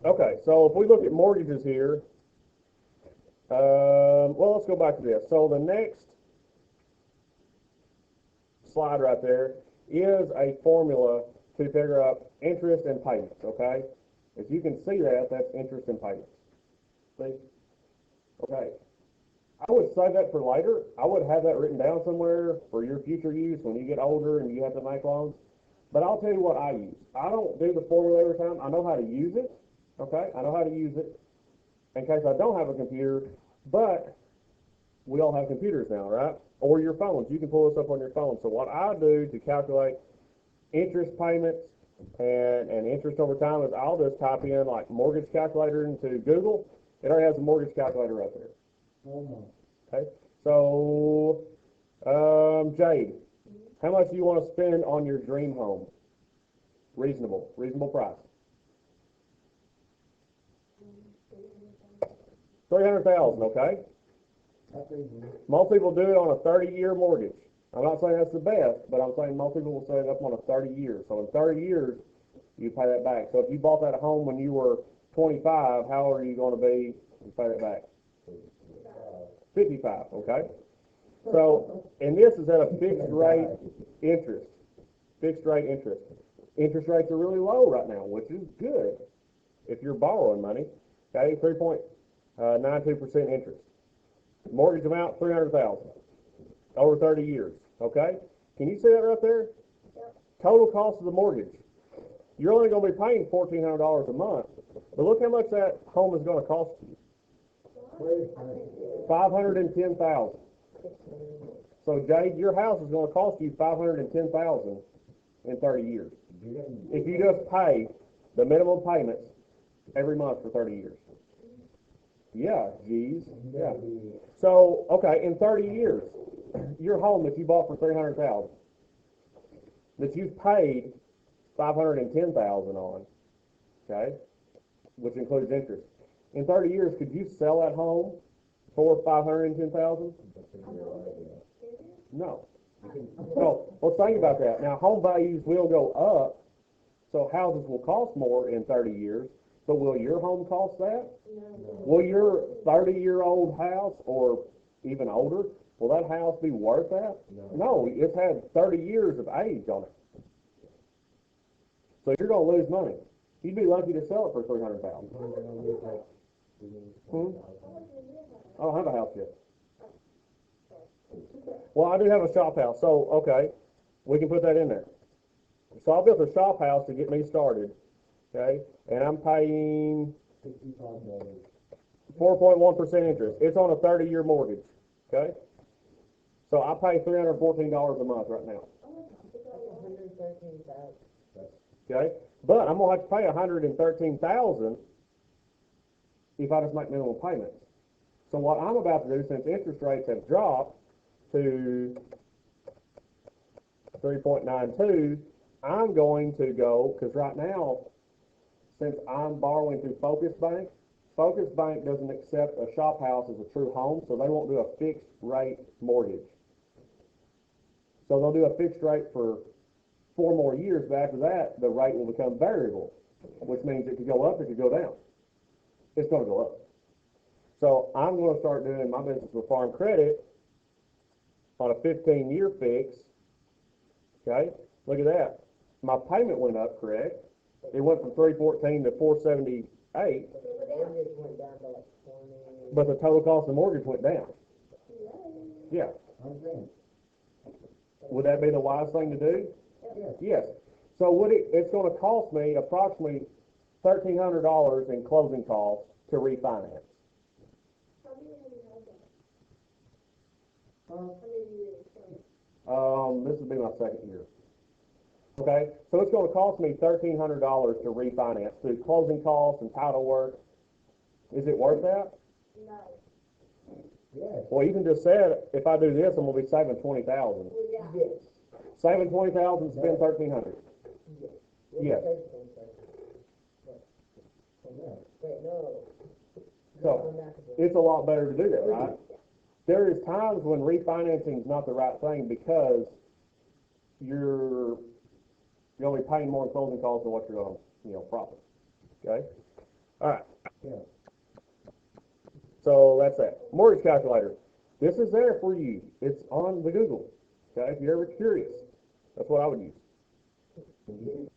Okay, so if we look at mortgages here, well, let's go back to this. So the next slide right there is a formula to figure out interest and payments, okay? If you can see that, that's interest and payments. See? Okay. I would save that for later. I would have that written down somewhere for your future use when you get older and you have to make loans. But I'll tell you what I use. I don't do the formula every time. I know how to use it, okay? I know how to use it in case I don't have a computer, but we all have computers now, right? Or your phones. You can pull this up on your phone. So what I do to calculate interest payments and interest over time is I'll just type in like mortgage calculator into Google. It already has a mortgage calculator right there. Okay. So, Jade, how much do you want to spend on your dream home? Reasonable price. 300,000. Okay. Most people do it on a 30-year mortgage. I'm not saying that's the best, but I'm saying most people will set it up on a 30 years. So in 30 years, you pay that back. So if you bought that home when you were 25, how old are you going to be to pay it back? 55, okay? So, and this is at a fixed rate interest. Fixed rate interest. Interest rates are really low right now, which is good if you're borrowing money. Okay, 3.92% interest. Mortgage amount, 300,000 over 30 years. Okay, can you see that right there? Total cost of the mortgage. You're only going to be paying $1,400 a month, but look how much that home is going to cost you. $510,000. So Jade, your house is going to cost you $510,000 in 30 years if you just pay the minimum payments every month for 30 years. Yeah, geez. Yeah. So, okay, in 30 years, your home that you bought for $300,000, that you've paid $510,000 on, okay, which includes interest. In 30 years, could you sell that home for $510,000? No. So, let's think about that. Now, home values will go up, so houses will cost more in 30 years. But will your home cost that? No. Will your 30-year-old house, or even older, will that house be worth that? No, it's had 30 years of age on it. So you're going to lose money. You'd be lucky to sell it for $300,000. I don't have a house yet. Well, I do have a shop house, so okay, we can put that in there. So I built a shop house to get me started. Okay, and I'm paying 4.1% interest. It's on a 30-year mortgage. Okay, so I pay $314 a month right now. Okay, but I'm gonna have to pay $113,000 if I just make minimum payments. So what I'm about to do, since interest rates have dropped to 3.92, I'm going to go, because right now, since I'm borrowing through Focus Bank doesn't accept a shop house as a true home, so they won't do a fixed rate mortgage. So they'll do a fixed rate for 4 more years, but after that, the rate will become variable, which means it could go up, it could go down. It's going to go up. So I'm going to start doing my business with Farm Credit on a 15-year fix. Okay, look at that. My payment went up, correct? It went from 314 to 478, but the total cost of the mortgage went down. Yeah. Would that be the wise thing to do? Yes. So it's going to cost me approximately $1,300 in closing costs to refinance. This will be my second year. Okay, so it's going to cost me $1,300 to refinance through closing costs and title work. Is it worth that? No. Yes. Well, you can just say if I do this, I'm going to be saving $20,000. Yes. Saving $20,000, spend $1,300. Yes. So it's a lot better to do that, right? There is times when refinancing is not the right thing because you're going to be paying more in closing costs than what you're going to, profit. Okay? All right. So that's that. Mortgage calculator. This is there for you. It's on the Google. Okay? If you're ever curious, that's what I would use.